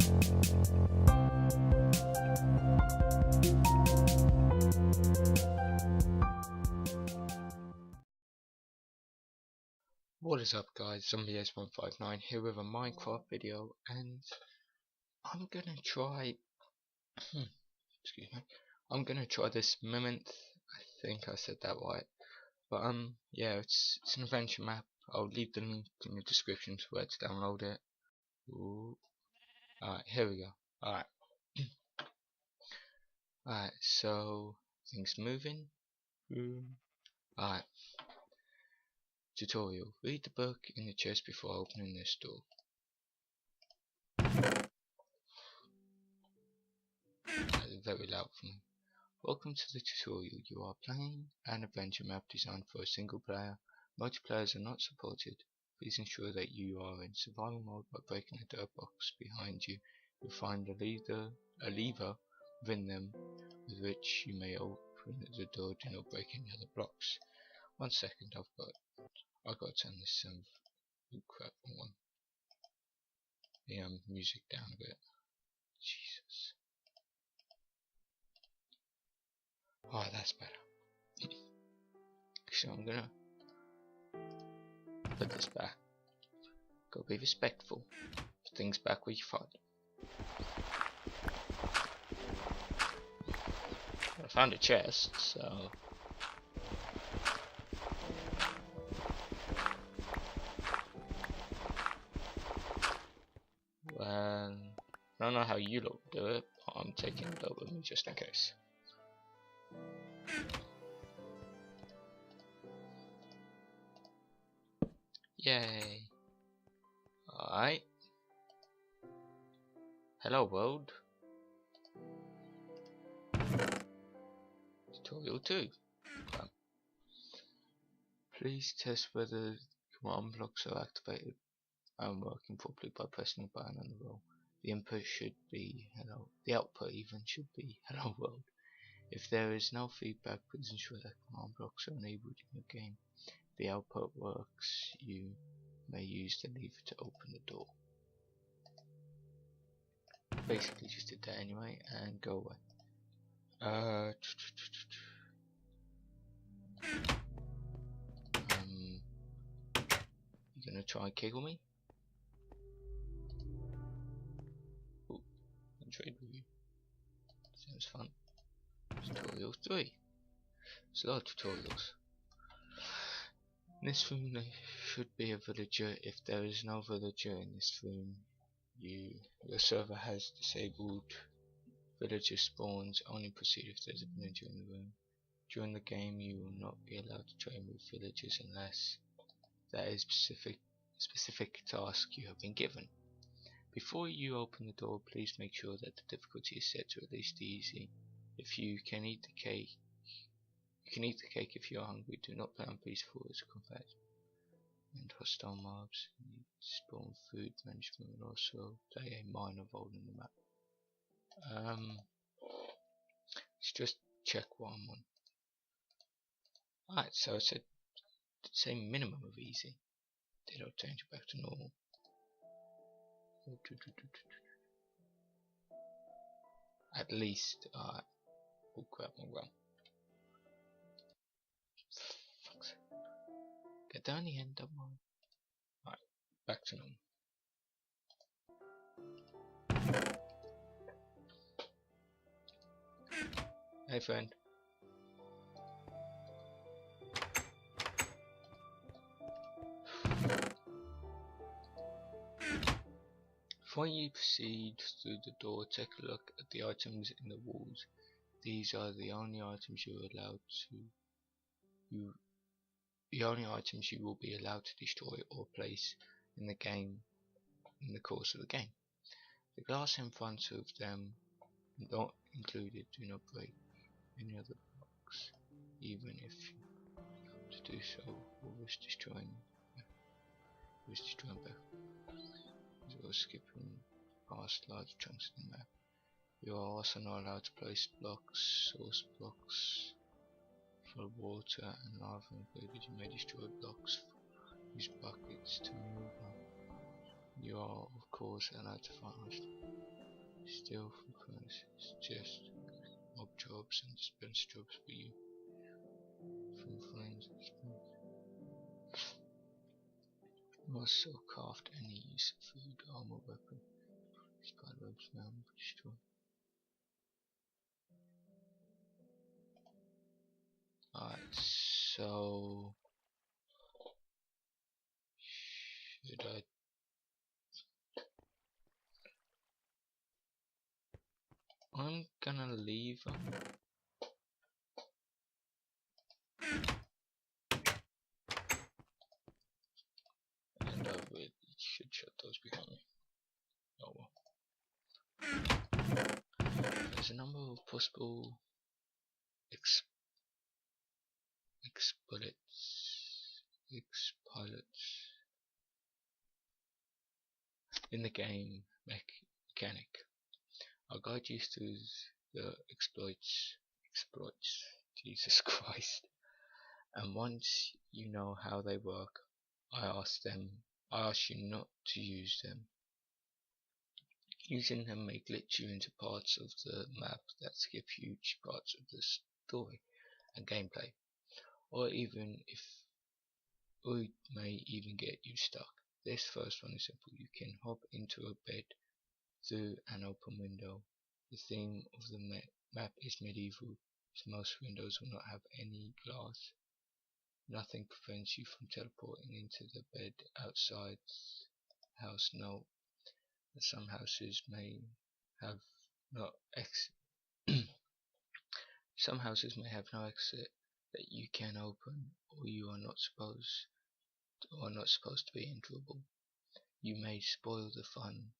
What is up guys, ZombieS159 here with a Minecraft video, and I'm gonna try excuse me, I'm gonna try this Myrneth. I think I said that right, but yeah, it's an adventure map. I'll leave the link in the description to where to download it. Alright, here we go. Alright. Alright, so things moving. Alright. Tutorial. Read the book in the chest before opening this door. That is very loud for me. Welcome to the tutorial. You are playing an adventure map designed for a single player. Multiplayers are not supported. Please ensure that you are in survival mode by breaking the dirt box behind you. You'll find a lever within them with which you may open the door. Do not break any other blocks. 1 second, I've got to turn this crap on. The music down a bit. Jesus. Oh, that's better. So I'm gonna put this back. Gotta be respectful. Put things back where you find them. I found a chest, so well, I don't know how you lot do it, but I'm taking it over me just in case. Yay! Alright. Hello world. Tutorial 2. Please test whether command blocks are activated and working properly by pressing the button on the roll. The input should be hello. The output even should be hello world. If there is no feedback, please ensure that command blocks are enabled in your game. If the output works, you may use the lever to open the door. Basically just did that anyway and go away. You gonna try and kill me? Ooh, I'll trade with you. Sounds fun. Tutorial 3. There's a lot of tutorials. In this room there should be a villager. If there is no villager in this room, your server has disabled villager spawns. Only proceed if there's a villager in the room. During the game you will not be allowed to train with villagers unless that is specific task you have been given. Before you open the door, please make sure that the difficulty is set to at least easy. If you can eat the cake, if you are hungry. Do not play on peaceful as combat and hostile mobs. You need spawn food management and also play a minor role in the map. Let's just check what I'm on. Alright, so it said say minimum of easy. Did I change it back to normal? At least, alright. Oh crap, I'm wrong. Get down the end, don't worry. Alright, back to normal. Hey friend. Before you proceed through the door, take a look at the items in the walls. These are the only items you will be allowed to destroy or place in the game in the course of the game. The glass in front of them not included. Do not break any other blocks, even if to do so will risk destroying both. Or skipping past large chunks of the map. You are also not allowed to place source blocks for water and lava included. You may destroy blocks. Use buckets to move them. You are of course allowed to find Steal from furnaces, just mob jobs and dispense jobs for you. From flames and smoke. Also craft any use of food, armor, weapon. Spider webs now destroy. Alright, so should I'm gonna leave them. And I really should shut those behind me. Oh well. There's a number of possible pilots in the game mechanic. I'll guide you through the exploits. Jesus Christ. And once you know how they work, I ask you not to use them. Using them may glitch you into parts of the map that skip huge parts of the story and gameplay, or may even get you stuck. This first one is simple. You can hop into a bed through an open window. The theme of the map is medieval, so most windows will not have any glass. Nothing prevents you from teleporting into the bed outside the house. Note that some houses may have no exit. Some houses may have no exit that you can open, or you are not supposed to be enterable. You may spoil the fun,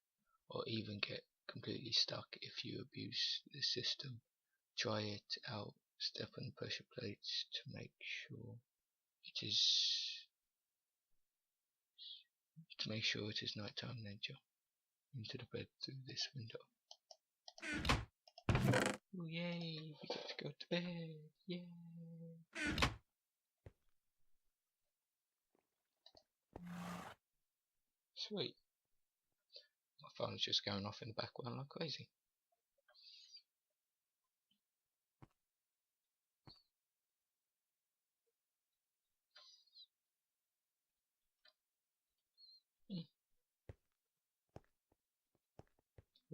or even get completely stuck if you abuse the system. Try it out. Step on pressure plates to make sure it is night time, then jump into the bed through this window. Oh yay, we get to go to bed, yay! Sweet. My phone's just going off in the background like crazy.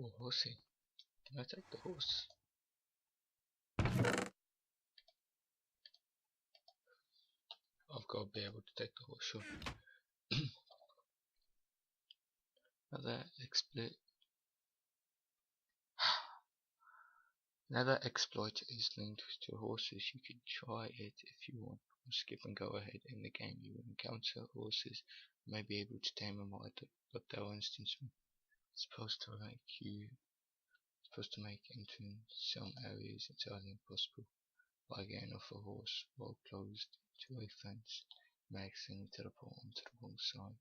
Oh, horsey. Can I take the horse? I've got to be able to take the horse, sure. Another exploit is linked to horses. You can try it if you want. Skip and go ahead. In the game you will encounter horses. You may be able to tame them, but they'll instantly supposed to make entering some areas entirely impossible by getting off a horse while closed to a fence. You may accidentally teleport onto the wrong side.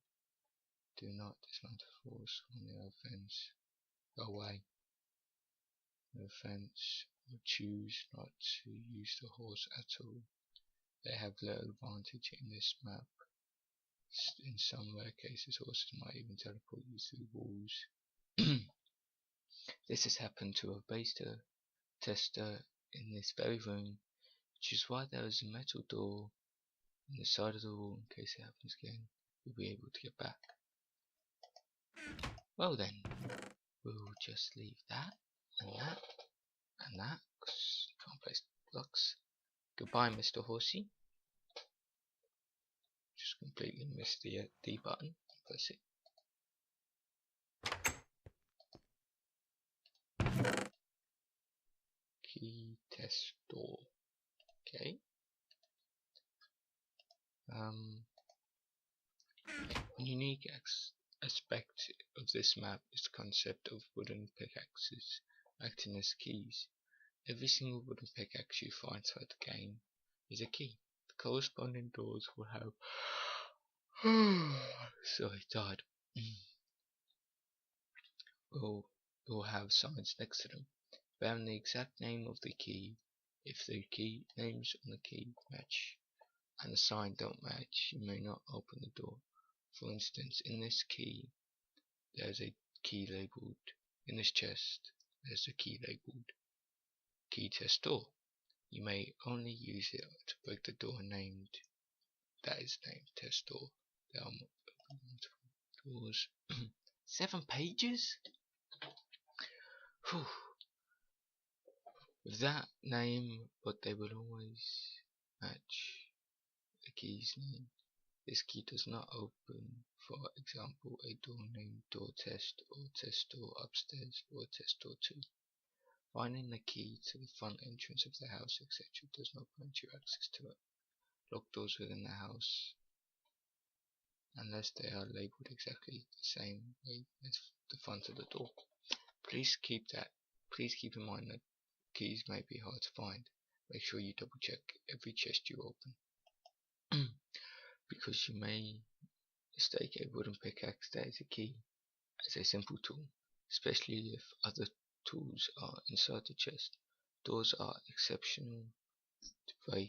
Do not dismount a horse on the other fence. Go away. The fence, or choose not to use the horse at all. They have little advantage in this map. In some rare cases, horses might even teleport you through walls. This has happened to a beta tester in this very room, which is why there is a metal door on the side of the wall in case it happens again. You'll be able to get back. Well then, we'll just leave that and that and that, because you can't place blocks. Goodbye, Mr. Horsey. Just completely missed the D button. Press it. Key test door. Okay. One unique aspect of this map is the concept of wooden pickaxes acting as keys. Every single wooden pickaxe you find throughout the game is a key. The corresponding doors will have will have signs next to them bearing the exact name of the key. If the key names on the key match and the sign don't match, you may not open the door. For instance, in this key, there's a key labeled in this chest there's the key labeled key test door. You may only use it to break the door that is named test door. There are multiple doors. 7 pages? Whew. With that name, but they will always match the key's name. This key does not open, for example, a door named door test or test door upstairs or test door 2. Finding the key to the front entrance of the house, etc. does not grant you access to it. Locked doors within the house, unless they are labelled exactly the same way as the front of the door. Please keep in mind that keys may be hard to find. Make sure you double check every chest you open. Because you may mistake a wooden pickaxe that is a key as a simple tool, especially if other tools are inside the chest. Doors are exceptional to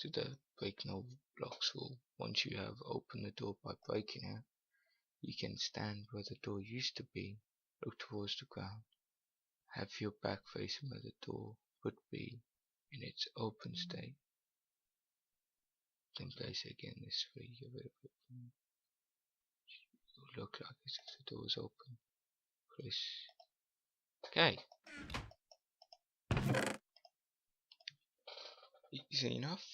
the break no blocks rule. Once you have opened the door by breaking it, you can stand where the door used to be, look towards the ground, have your back facing where the door would be in its open state. Then place it again this way. It will look like as if the door is open. Place. Okay. Easy enough.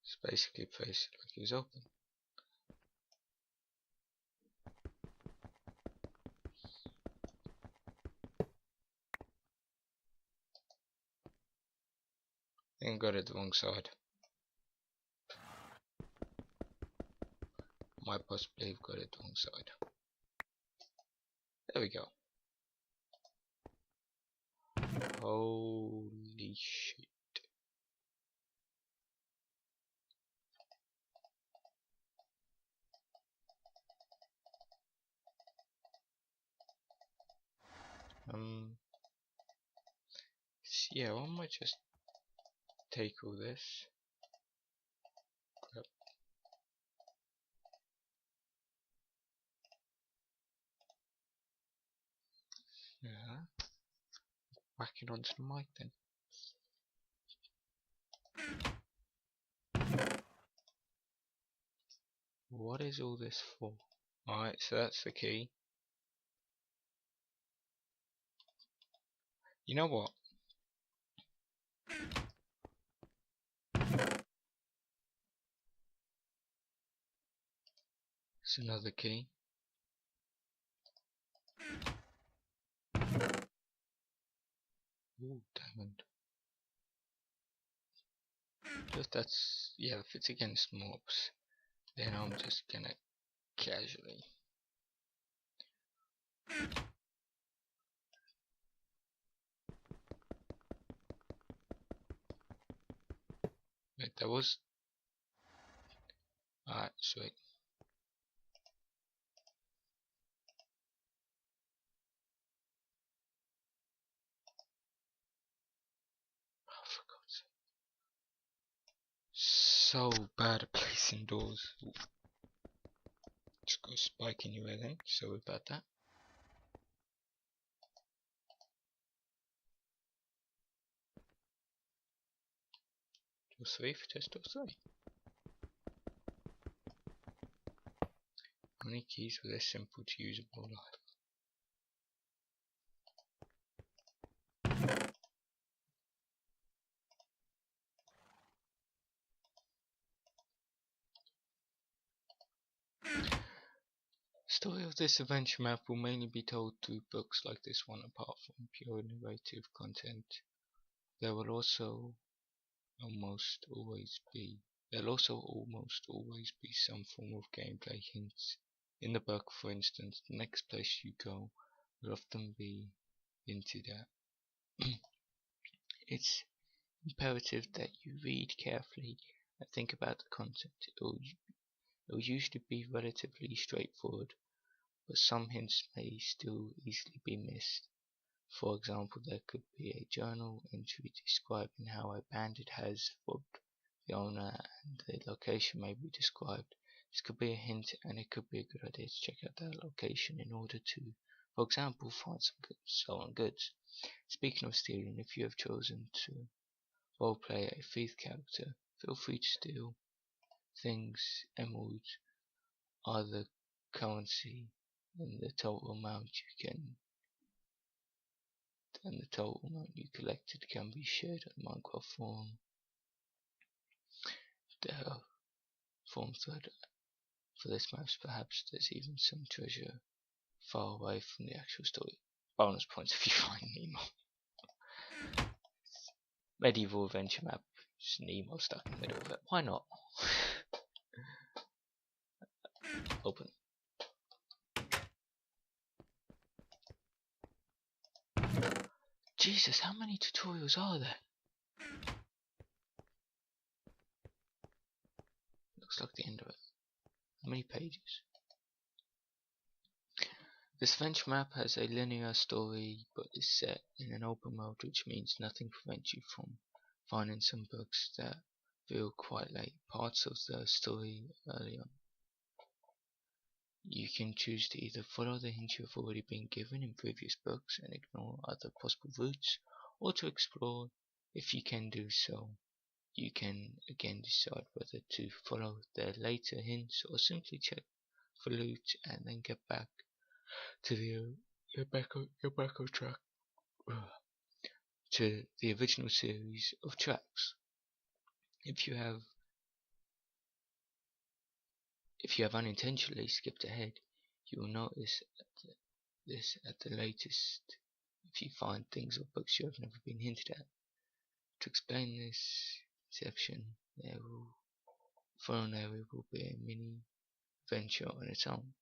It's basically place it like it was open. Then got it the wrong side. Might possibly have got it the wrong side. There we go. Holy shit. Yeah, I might just take all this. Yep. Yeah. Whack it onto the mic then. What is all this for? Alright, so that's the key. You know what? It's another key. Ooh, diamond. Just that's, yeah, if it's against mobs, then I'm just gonna casually. Wait, that was. Alright, sweet. Oh, for God's sake. So bad at placing doors. Ooh. Just got a spike in your head, eh? Sorry about that. Door 3 for test door 3. How many keys were this simple to usable life? The story of this adventure map will mainly be told through books like this one. Apart from pure narrative content, there will also almost always be some form of gameplay hints. In the book, for instance, the next place you go will often be hinted at. It's imperative that you read carefully and think about the content. It will usually be relatively straightforward, but some hints may still easily be missed. For example, there could be a journal entry describing how a bandit has robbed the owner and the location may be described. This could be a hint, and it could be a good idea to check out that location in order to, for example, find some stolen goods. Speaking of stealing, if you have chosen to roleplay a thief character, feel free to steal things. Emeralds are the currency, and the total amount you collected can be shared on Minecraft forum. There are forum thread for this map. Perhaps there's even some treasure far away from the actual story. Bonus points if you find Nemo. Medieval adventure map. Just Nemo stuck in the middle of it. Why not? Open. Jesus, how many tutorials are there? Looks like the end of it. How many pages? This adventure map has a linear story but is set in an open world, which means nothing prevents you from finding some books that feel quite late parts of the story early on. You can choose to either follow the hints you have already been given in previous books and ignore other possible routes, or to explore. If you can do so, you can again decide whether to follow the later hints or simply check for loot and then get back to on track to the original series of tracks. If you have unintentionally skipped ahead, you will notice this at the latest if you find things or books you have never been hinted at. To explain this conception, the following area will be a mini adventure on its own.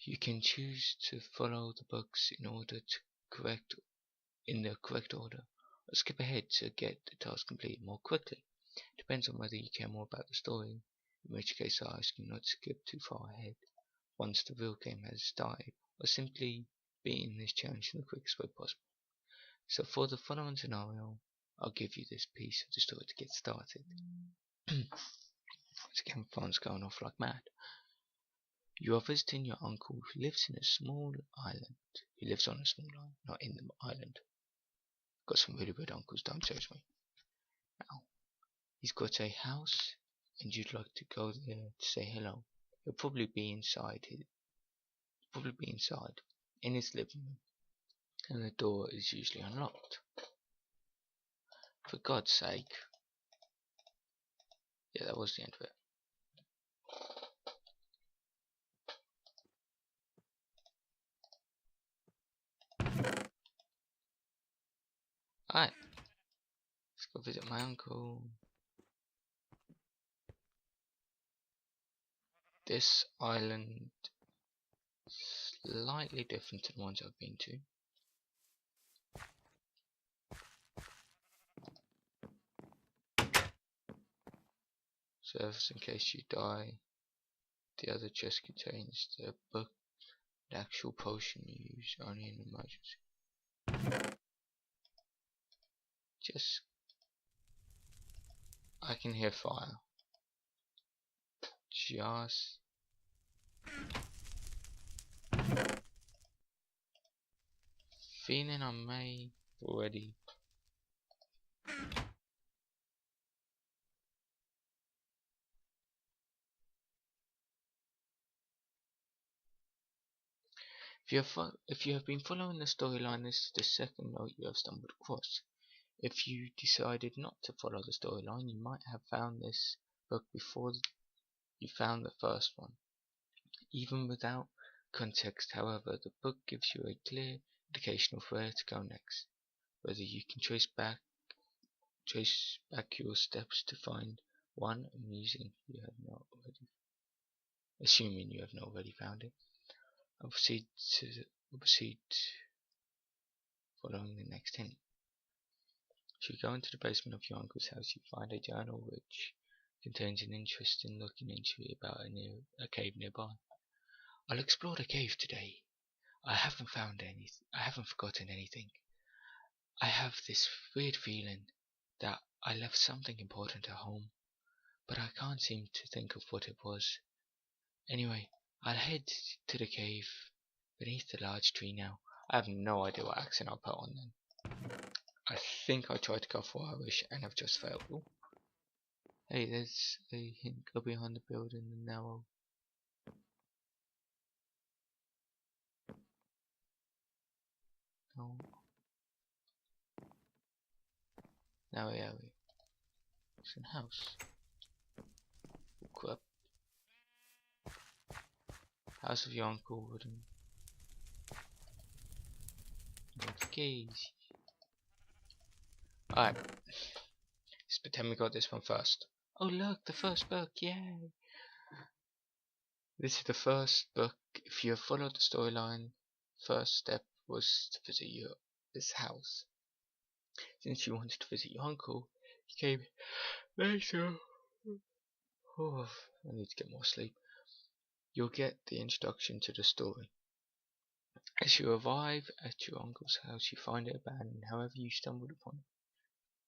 You can choose to follow the books in the correct order, or skip ahead to get the task completed more quickly. Depends on whether you care more about the story, in which case I ask you not to skip too far ahead once the real game has started, or simply beating this challenge in the quickest way possible. So for the following scenario, I'll give you this piece of the story to get started. Once again, phone's going off like mad. You are visiting your uncle who lives on a small island. He lives on a small island, not in the island. Got some really weird uncles, don't judge me. Now, he's got a house, and you'd like to go there to say hello. He'll probably be inside in his living room, and the door is usually unlocked. For God's sake. Yeah, that was the end of it. Alright, let's go visit my uncle. This island is slightly different to the ones I've been to. Service in case you die. The other chest contains the book, the actual potion you use only in emergency. I can hear fire. Just feeling I may already If you have been following the storyline, this is the second note you have stumbled across. If you decided not to follow the storyline, you might have found this book before you found the first one. Even without context, however, the book gives you a clear indication of where to go next. Whether you can trace back your steps to find one, assuming you have not already found it. I'll proceed following the next hint. As you go into the basement of your uncle's house, you find a journal which contains an interesting looking entry about a cave nearby. I'll explore the cave today. I haven't forgotten anything. I have this weird feeling that I left something important at home. but I can't seem to think of what it was. Anyway, I'll head to the cave beneath the large tree now. I have no idea what accent I'll put on then. I think I tried to go for Irish and I've just failed. Ooh. Hey, there's a hint. Go behind the building and now no. Now where are we? It's a house. Look up. House of your uncle wooden. Keys. Alright. Let's pretend we got this one first. Oh look, the first book, yay! This is the first book. If you have followed the storyline, first step was to visit this house. Since you wanted to visit your uncle, he came later. Oh, I need to get more sleep. You'll get the introduction to the story. As you arrive at your uncle's house, you find it abandoned. However, you stumbled upon it.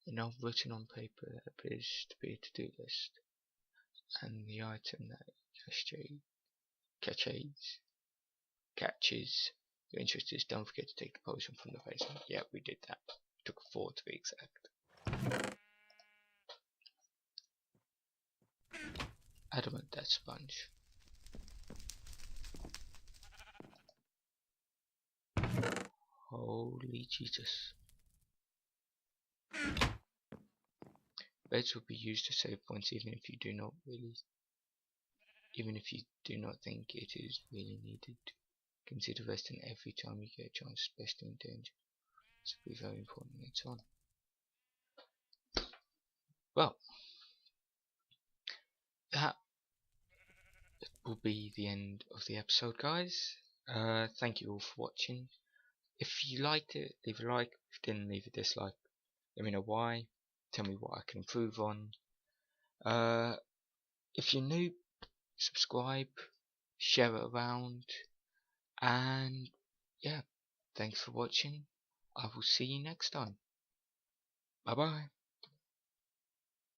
A note written on paper that appears to be a to-do list, and the item that catches your interest is don't forget to take the potion from the basement. Yeah, we did that. Took 4 to be exact. Adamant that sponge. Holy Jesus. Beds will be used to save points even if you do not think it is really needed. Consider resting every time you get a chance, especially in danger. This will be very important later on. Well, that will be the end of the episode, guys. Thank you all for watching. If you liked it, leave a like. If you didn't, leave a dislike. Let me know why. Tell me what I can improve on. If you're new, subscribe, share it around, and yeah, thanks for watching. I will see you next time. Bye bye.